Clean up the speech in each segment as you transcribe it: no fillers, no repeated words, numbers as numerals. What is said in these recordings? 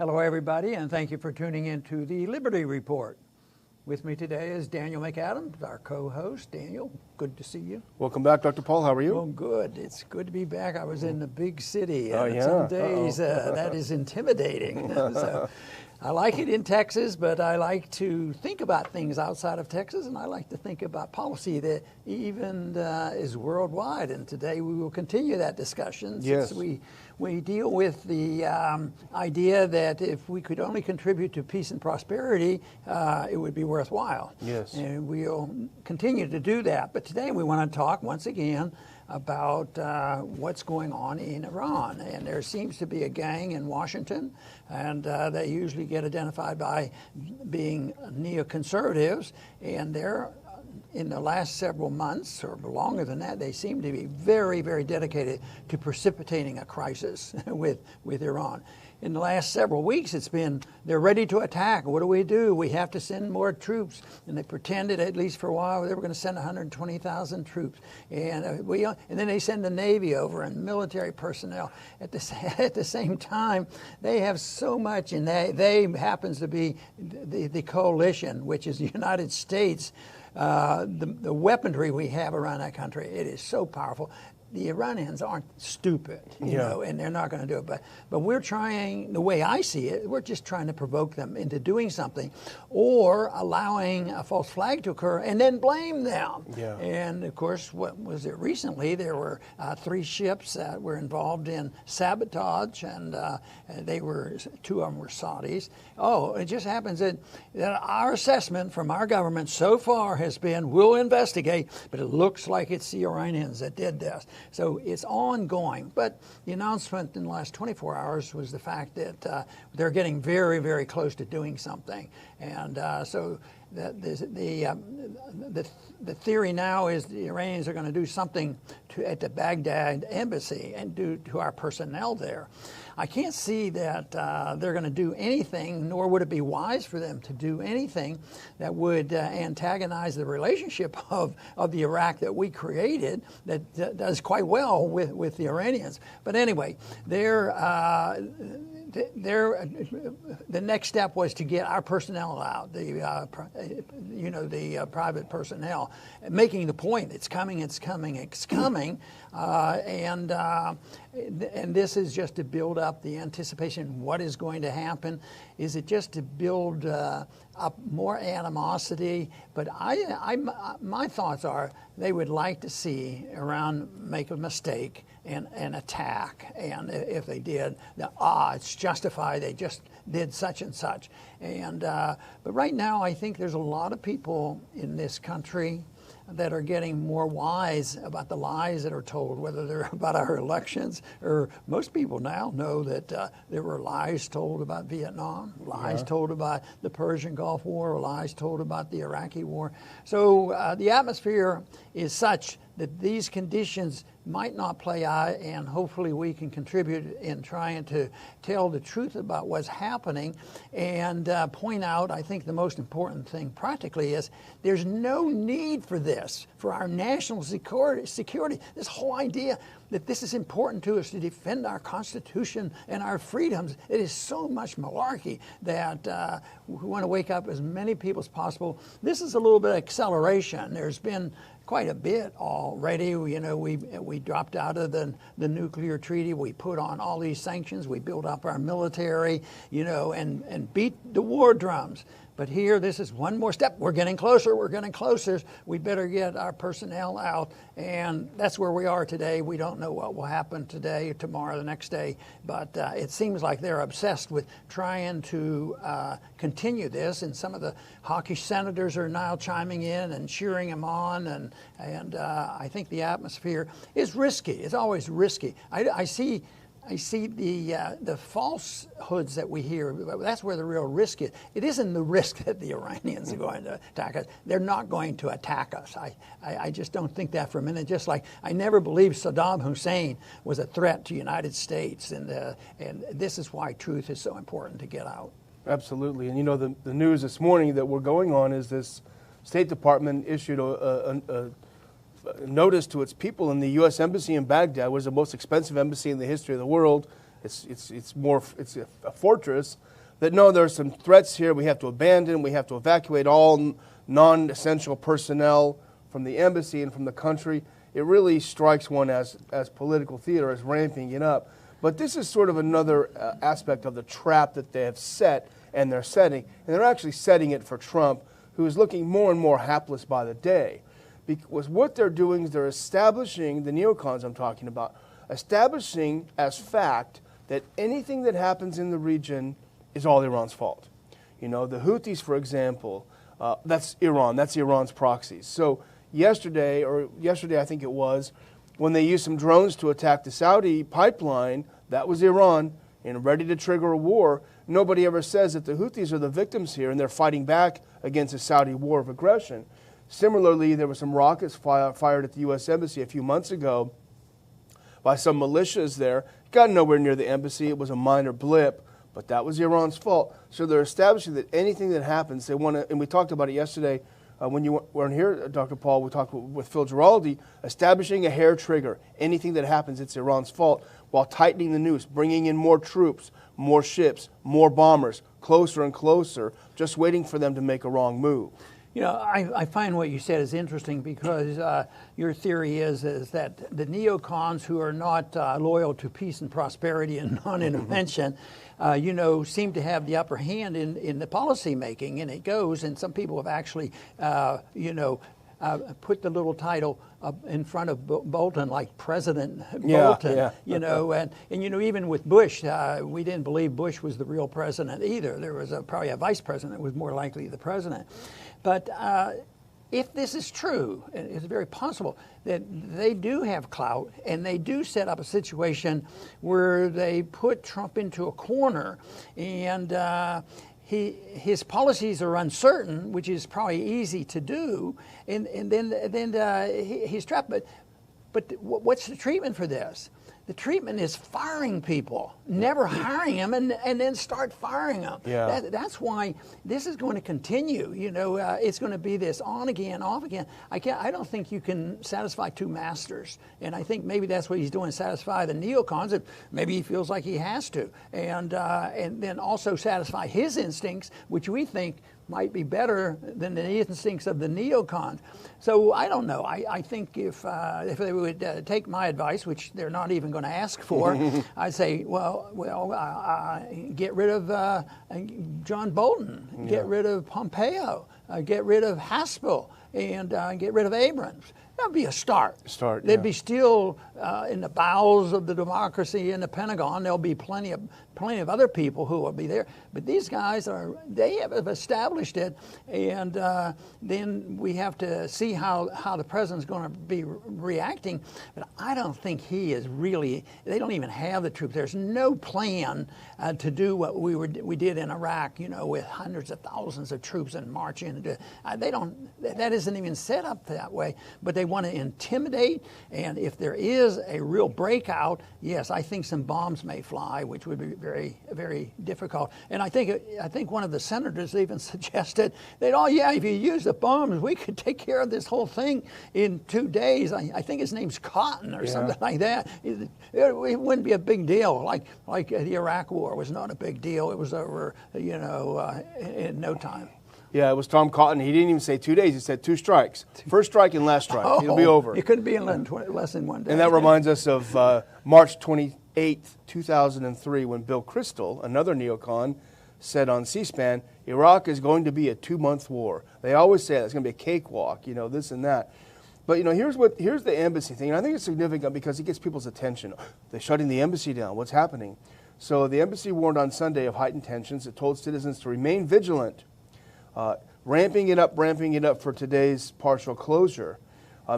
Hello, everybody, and thank you for tuning in to the Liberty Report. With me today is Daniel McAdams, our co-host. Daniel, good to see you. Welcome back, Dr. Paul. How are you? Oh, good. It's good to be back. I was in the big city. Oh, yeah. Some days that is intimidating. So, I like it in Texas, but I like to think about things outside of Texas, and I like to think about policy that even is worldwide. And today we will continue that discussion. Yes. Since we deal with the idea that if we could only contribute to peace and prosperity, it would be worthwhile. Yes. And we'll continue to do that. But today we want to talk once again about what's going on in Iran. And there seems to be a gang in Washington, and they usually get identified by being neoconservatives, and they're in the last several months, or longer than that, they seem to be very, very dedicated to precipitating a crisis with Iran. In the last several weeks, it's been, they're ready to attack. What do? We have to send more troops. And they pretended, at least for a while, they were going to send 120,000 troops. And and then they send the Navy over and military personnel. At the same time, they have so much, and they happens to be the coalition, which is the United States. The weaponry we have around that country, it is so powerful. The Iranians aren't stupid, you know, and they're not going to do it. But we're trying, the way I see it, we're just trying to provoke them into doing something, or allowing a false flag to occur and then blame them. Yeah. And of course, what was it recently? There were 3 ships that were involved in sabotage, and two of them were Saudis. Oh, it just happens that our assessment from our government so far has been, we'll investigate, but it looks like it's the Iranians that did this. So it's ongoing. But the announcement in the last 24 hours was the fact that they're getting very, very close to doing something. And so the theory now is the Iranians are going to do something at the Baghdad embassy and do to our personnel there. I can't see that they're going to do anything, nor would it be wise for them to do anything that would antagonize the relationship of the Iraq that we created that does quite well with the Iranians. But anyway, the next step was to get our personnel out, the private personnel, making the point, it's coming, and this is just to build up the anticipation. What is going to happen? Is it just to build up more animosity? But my thoughts are they would like to see Iran make a mistake and attack. And if they did, it's justified. They just did such and such. And but right now, I think there's a lot of people in this country that are getting more wise about the lies that are told, whether they're about our elections, or most people now know that there were lies told about Vietnam, lies told about the Persian Gulf War, lies told about the Iraqi War. So the atmosphere is such that these conditions might not play out, and hopefully we can contribute in trying to tell the truth about what's happening and point out, I think the most important thing practically is there's no need for this, for our national security. This whole idea that this is important to us to defend our Constitution and our freedoms, it is so much malarkey that we want to wake up as many people as possible. This is a little bit of acceleration. There's been quite a bit already. You know, we dropped out of the nuclear treaty. We put on all these sanctions. We built up our military, you know, and beat the war drums. But here, this is one more step. We're getting closer. We're getting closer. We better get our personnel out. And that's where we are today. We don't know what will happen today, or tomorrow, the next day. But it seems like they're obsessed with trying to continue this. And some of the hawkish senators are now chiming in and cheering them on. And I think the atmosphere is risky. It's always risky. I see the falsehoods that we hear. That's where the real risk is. It isn't the risk that the Iranians are going to attack us. They're not going to attack us. I just don't think that for a minute. Just like I never believed Saddam Hussein was a threat to the United States. And this is why truth is so important to get out. Absolutely. And you know, the news this morning that we're going on is this State Department issued a notice to its people in the U.S. Embassy in Baghdad, was the most expensive embassy in the history of the world, it's a fortress. That no, there are some threats here. We have to abandon. We have to evacuate all non-essential personnel from the embassy and from the country. It really strikes one as political theater, as ramping it up. But this is sort of another aspect of the trap that they have set and they're setting. And they're actually setting it for Trump, who is looking more and more hapless by the day. Because what they're doing is they're establishing, the neocons I'm talking about, establishing as fact that anything that happens in the region is all Iran's fault. You know, the Houthis, for example, that's Iran. That's Iran's proxies. So yesterday I think it was, when they used some drones to attack the Saudi pipeline, that was Iran, and ready to trigger a war. Nobody ever says that the Houthis are the victims here, and they're fighting back against a Saudi war of aggression. Similarly, there were some rockets fired at the U.S. Embassy a few months ago by some militias there. It got nowhere near the embassy. It was a minor blip, but that was Iran's fault. So they're establishing that anything that happens, they want to, and we talked about it yesterday, when you weren't here, Dr. Paul, we talked with Phil Giraldi, establishing a hair trigger. Anything that happens, it's Iran's fault, while tightening the noose, bringing in more troops, more ships, more bombers, closer and closer, just waiting for them to make a wrong move. You know, I find what you said is interesting because your theory is that the neocons who are not loyal to peace and prosperity and non-intervention, you know, seem to have the upper hand in the policy making, and it goes. And some people have actually, you know, put the little title in front of Bolton, like President Bolton, yeah. you know, and you know, even with Bush, we didn't believe Bush was the real president either. There was probably a vice president that was more likely the president. But if this is true, it's very possible that they do have clout and they do set up a situation where they put Trump into a corner, and his policies are uncertain, which is probably easy to do, and then he's trapped. But what's the treatment for this? The treatment is firing people, never hiring them, and then start firing them. Yeah. That's why this is going to continue. You know, it's going to be this on again, off again. I don't think you can satisfy two masters, and I think maybe that's what he's doing, satisfy the neocons. And maybe he feels like he has to, and then also satisfy his instincts, which we think might be better than the instincts of the neocons. So I don't know. I think if they would take my advice, which they're not even going to ask for, I'd say, get rid of John Bolton, get rid of Pompeo, get rid of Haspel, and get rid of Abrams. That'd be a start. They'd be still in the bowels of the democracy in the Pentagon. There'll be plenty of other people who will be there. But these guys they have established it, and then we have to see how the president's going to be reacting. But I don't think he is really. They don't even have the troops. There's no plan to do what we did in Iraq. You know, with hundreds of thousands of troops and march in. They don't. That isn't even set up that way. But they want to intimidate, and if there is a real breakout, yes, I think some bombs may fly, which would be very, very difficult. And I think one of the senators even suggested that, if you use the bombs, we could take care of this whole thing in 2 days. I think his name's Cotton or something like that. It wouldn't be a big deal. Like the Iraq War was not a big deal. It was over, you know, in no time. Yeah, it was Tom Cotton. He didn't even say 2 days. He said 2 strikes. First strike and last strike. It'll be over. It couldn't be in less than 1 day. And that reminds us of March 28th, 2003, when Bill Kristol, another neocon, said on C-SPAN, Iraq is going to be a 2-month war. They always say that. It's going to be a cakewalk, you know, this and that. But, you know, here's the embassy thing. And I think it's significant because it gets people's attention. They're shutting the embassy down. What's happening? So the embassy warned on Sunday of heightened tensions. It told citizens to remain vigilant. Ramping it up for today's partial closure.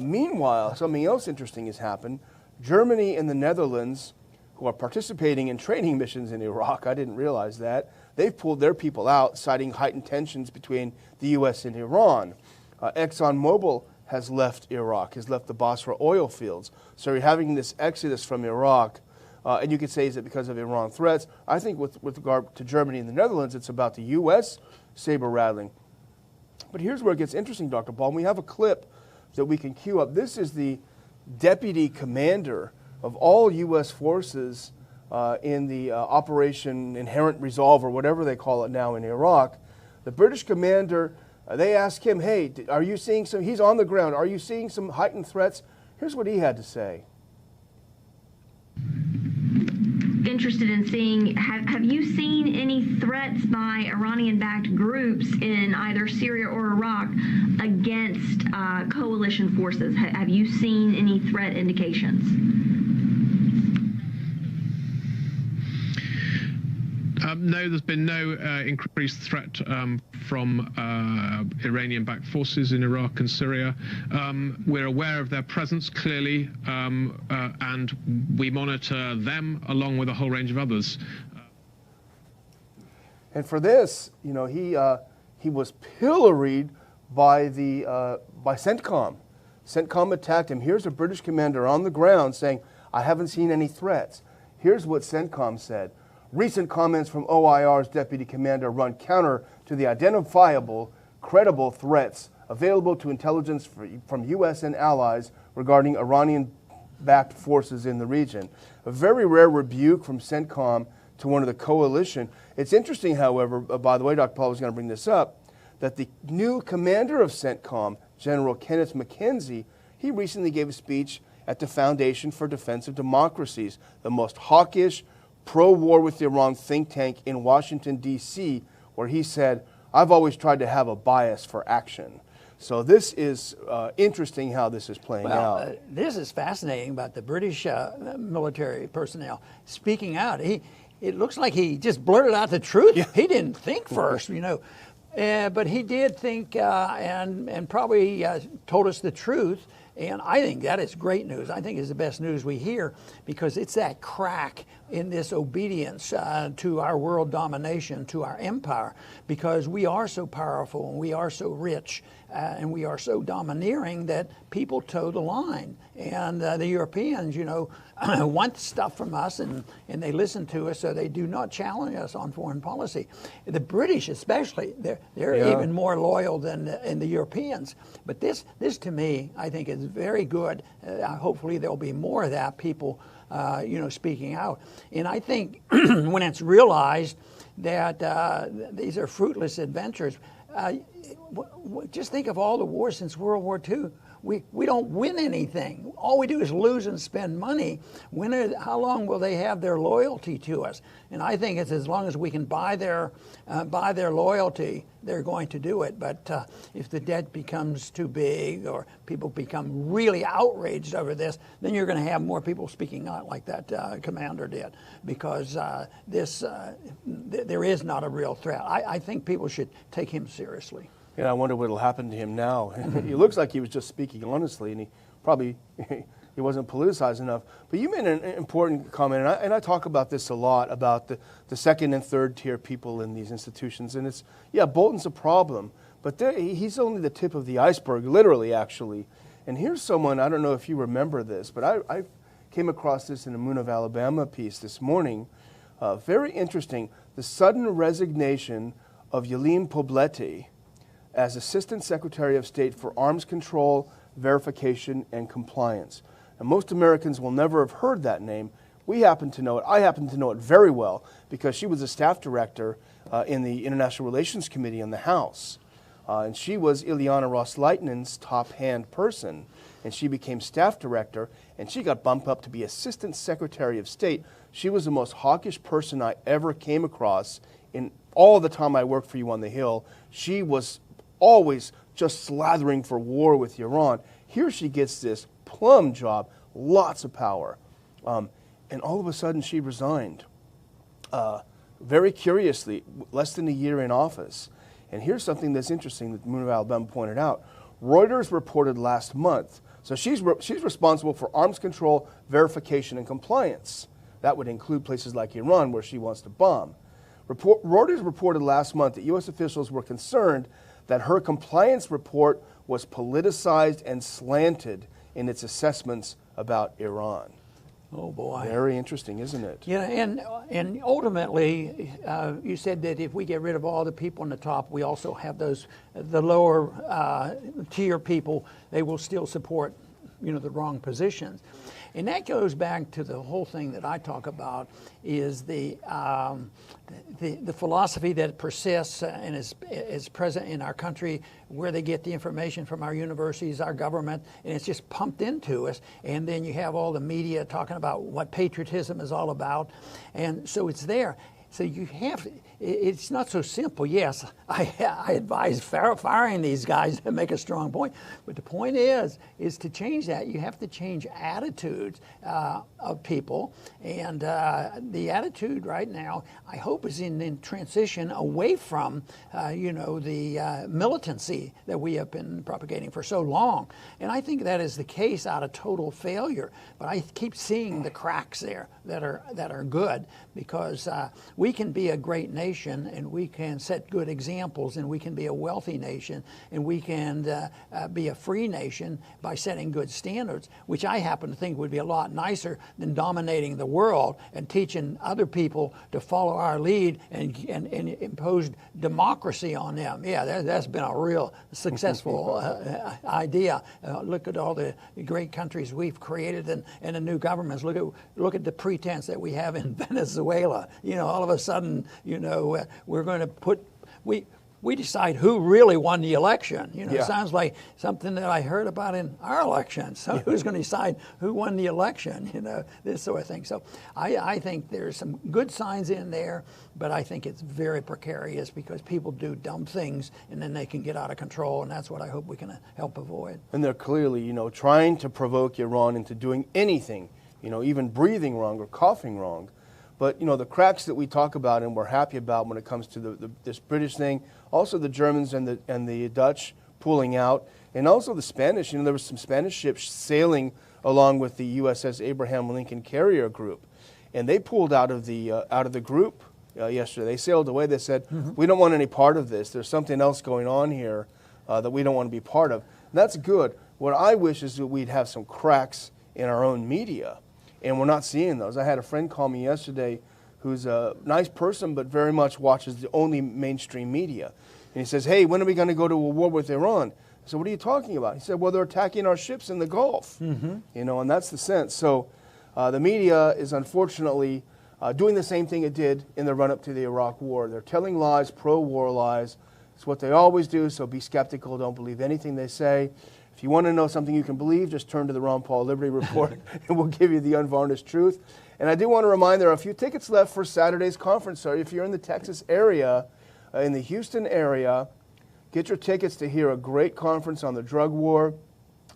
Meanwhile, something else interesting has happened. Germany and the Netherlands, who are participating in training missions in Iraq, I didn't realize that, they've pulled their people out, citing heightened tensions between the U.S. and Iran. ExxonMobil has left Iraq, has left the Basra oil fields. So you're having this exodus from Iraq. And you could say, is it because of Iran threats? I think with regard to Germany and the Netherlands, it's about the U.S. saber rattling. But here's where it gets interesting, Dr. Paul. We have a clip that we can cue up. This is the deputy commander of all U.S. forces in the Operation Inherent Resolve, or whatever they call it now in Iraq, the British commander, they asked him, hey, are you seeing some, he's on the ground, are you seeing some heightened threats? Here's what he had to say. Interested in seeing, have you seen any threats by Iranian-backed groups in either Syria or Iraq against coalition forces? Have you seen any threat indications? No, there's been no increased threat from Iranian-backed forces in Iraq and Syria. We're aware of their presence, clearly, and we monitor them along with a whole range of others. And for this, you know, he was pilloried by by CENTCOM. CENTCOM attacked him. Here's a British commander on the ground saying, I haven't seen any threats. Here's what CENTCOM said. Recent comments from OIR's deputy commander run counter to the identifiable, credible threats available to intelligence from U.S. and allies regarding Iranian-backed forces in the region. A very rare rebuke from CENTCOM to one of the coalition. It's interesting, however, by the way, Dr. Paul was going to bring this up, that the new commander of CENTCOM, General Kenneth McKenzie, he recently gave a speech at the Foundation for Defense of Democracies, the most hawkish, pro-war with Iran think tank in Washington, D.C., where he said, I've always tried to have a bias for action. So this is interesting how this is playing out. This is fascinating about the British military personnel speaking out. It looks like he just blurted out the truth. Yeah. He didn't think first, you know. But he did think and probably told us the truth. And I think that is great news. I think it's the best news we hear, because it's that crack in this obedience to our world domination, to our empire, because we are so powerful and we are so rich and we are so domineering that people toe the line. And the Europeans, you know, want stuff from us, and they listen to us, so they do not challenge us on foreign policy. The British especially, they're even more loyal than the Europeans. But this to me, I think is very good. Hopefully there'll be more of that, people you know, speaking out. And I think when it's realized that these are fruitless adventures, just think of all the wars since World War II. We don't win anything. All we do is lose and spend money. How long will they have their loyalty to us? And I think it's as long as we can buy their loyalty, they're going to do it. But if the debt becomes too big, or people become really outraged over this, then you're going to have more people speaking out like that commander did, because there is not a real threat. I think people should take him seriously. Yeah, I wonder what will happen to him now. He looks like he was just speaking honestly, and he wasn't politicized enough. But you made an important comment, and I talk about this a lot, about the second and third tier people in these institutions. And it's, yeah, Bolton's a problem, but he's only the tip of the iceberg, literally, actually. And here's someone, I don't know if you remember this, but I came across this in a Moon of Alabama piece this morning. Very interesting. The sudden resignation of Yelene Poblete as Assistant Secretary of State for Arms Control, Verification, and Compliance. And most Americans will never have heard that name. We happen to know it. I happen to know it very well, because she was a staff director in the International Relations Committee in the House. And she was Ileana Ros-Lehtinen top hand person. And she became staff director, and she got bumped up to be Assistant Secretary of State. She was the most hawkish person I ever came across in all the time I worked for you on the Hill. She was always just slathering for war with Iran. Here she gets this plum job, lots of power. And all of a sudden she resigned. Very curiously, less than a year in office. And here's something that's interesting that Moon of Alabama pointed out. Reuters reported last month. So she's responsible for arms control, verification, and compliance. That would include places like Iran, where she wants to bomb. Reuters reported last month that U.S. officials were concerned that her compliance report was politicized and slanted in its assessments about Iran. Oh boy! Very interesting, isn't it? Yeah, and ultimately, you said that if we get rid of all the people on the top, we also have the lower tier people. They will still support the wrong positions. And that goes back to the whole thing that I talk about is the philosophy that persists and is present in our country, where they get the information from our universities, our government, and it's just pumped into us. And then you have all the media talking about what patriotism is all about. And so it's there. So you have, it's not so simple. Yes, I advise firing these guys to make a strong point. But the point is to change that. You have to change attitudes of people. And the attitude right now, I hope, is in transition away from, the militancy that we have been propagating for so long. And I think that is the case out of total failure. But I keep seeing the cracks there that are good, because we can be a great nation, and we can set good examples, and we can be a wealthy nation, and we can be a free nation by setting good standards, which I happen to think would be a lot nicer than dominating the world and teaching other people to follow our lead and impose democracy on them. Yeah, that's been a real successful idea. Look at all the great countries we've created and the new governments. Look at the pretense that we have in Venezuela. All of a sudden, we're going to put, we decide who really won the election. It sounds like something that I heard about in our election. So who's going to decide who won the election? This sort of thing. So I think there's some good signs in there, but I think it's very precarious because people do dumb things and then they can get out of control, and that's what I hope we can help avoid. And they're clearly, trying to provoke Iran into doing anything, even breathing wrong or coughing wrong. But, the cracks that we talk about and we're happy about when it comes to this British thing, also the Germans and the Dutch pulling out, and also the Spanish. There was some Spanish ships sailing along with the USS Abraham Lincoln Carrier Group, and they pulled out of the group yesterday. They sailed away. They said, we don't want any part of this. There's something else going on here that we don't want to be part of. And that's good. What I wish is that we'd have some cracks in our own media. And we're not seeing those. I had a friend call me yesterday who's a nice person but very much watches the only mainstream media. And he says, hey, when are we going to go to a war with Iran? I said, what are you talking about? He said, well, they're attacking our ships in the Gulf. And that's the sense. So the media is unfortunately doing the same thing it did in the run-up to the Iraq War. They're telling lies, pro-war lies. It's what they always do, so be skeptical. Don't believe anything they say. If you want to know something you can believe, just turn to the Ron Paul Liberty Report, and we'll give you the unvarnished truth. And I do want to remind there are a few tickets left for Saturday's conference. So if you're in the Texas area, in the Houston area, get your tickets to hear a great conference on the drug war.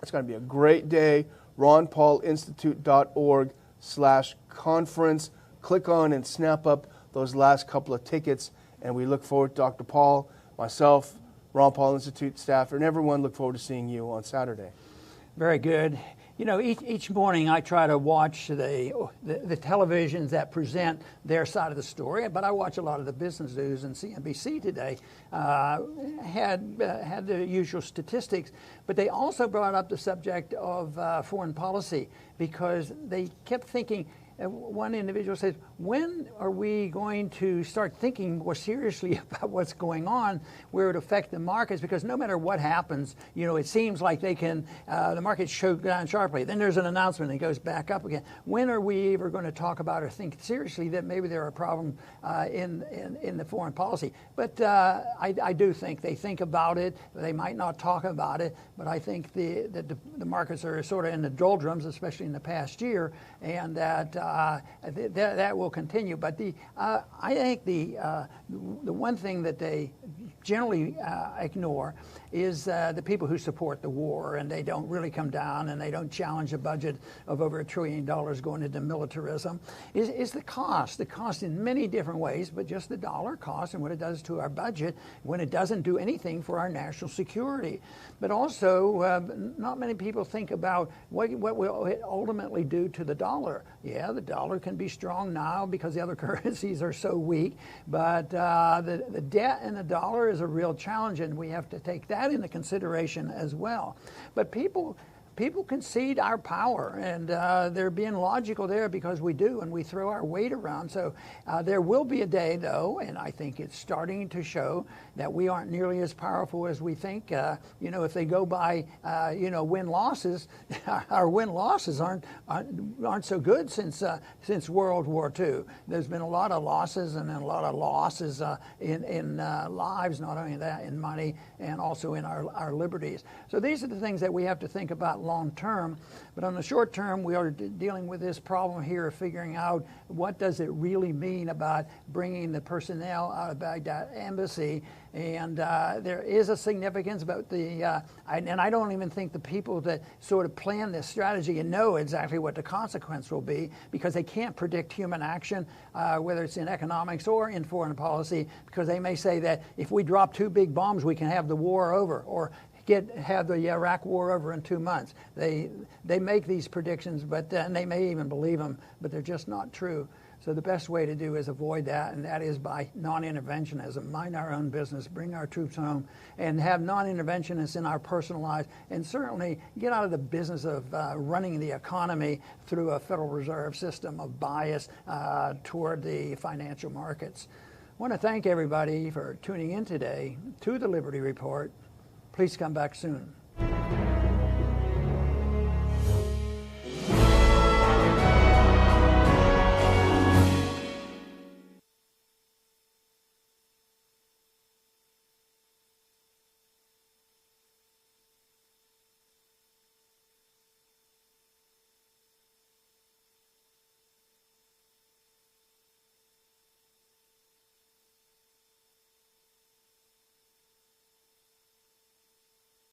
It's going to be a great day. ronpaulinstitute.org/conference. Click on and snap up those last couple of tickets. And we look forward to Dr. Paul, myself, Ron Paul Institute staff, and everyone look forward to seeing you on Saturday. Very good. Each morning I try to watch the televisions that present their side of the story, but I watch a lot of the business news, and CNBC today had the usual statistics, but they also brought up the subject of foreign policy, because they kept thinking, one individual says, when are we going to start thinking more seriously about what's going on, where it affects the markets? Because no matter what happens, it seems like they can, the markets show down sharply. Then there's an announcement and it goes back up again. When are we ever going to talk about or think seriously that maybe there are problems in the foreign policy? But I do think they think about it. They might not talk about it, but I think that the markets are sort of in the doldrums, especially in the past year, and that will continue. But I think the one thing that they generally ignore is the people who support the war, and they don't really come down and they don't challenge a budget of over $1 trillion going into militarism, is the cost. The cost in many different ways, but just the dollar cost and what it does to our budget when it doesn't do anything for our national security. But also, not many people think about what will it ultimately do to the dollar. Yeah, the dollar can be strong now because the other currencies are so weak, but the debt in the dollar is a real challenge, and we have to take that into consideration as well. But people people concede our power, and they're being logical there because we do, and we throw our weight around. So there will be a day, though, and I think it's starting to show that we aren't nearly as powerful as we think. You know, if they go by, you know, win-losses, our win-losses aren't so good since World War II. There's been a lot of losses and a lot of losses in lives, not only that, in money and also in our liberties. So these are the things that we have to think about long term. But on the short term, we are dealing with this problem here of figuring out what does it really mean about bringing the personnel out of Baghdad embassy. And there is a significance about the, and I don't even think the people that sort of plan this strategy and know exactly what the consequence will be, because they can't predict human action, whether it's in economics or in foreign policy, because they may say that if we drop 2 big bombs, we can have the war over, or have the Iraq war over in 2 months. They make these predictions, but and they may even believe them, but they're just not true. So the best way to do is avoid that, and that is by non-interventionism. Mind our own business, bring our troops home, and have non-interventionists in our personal lives, and certainly get out of the business of running the economy through a Federal Reserve system of bias toward the financial markets. I want to thank everybody for tuning in today to the Liberty Report. Please come back soon.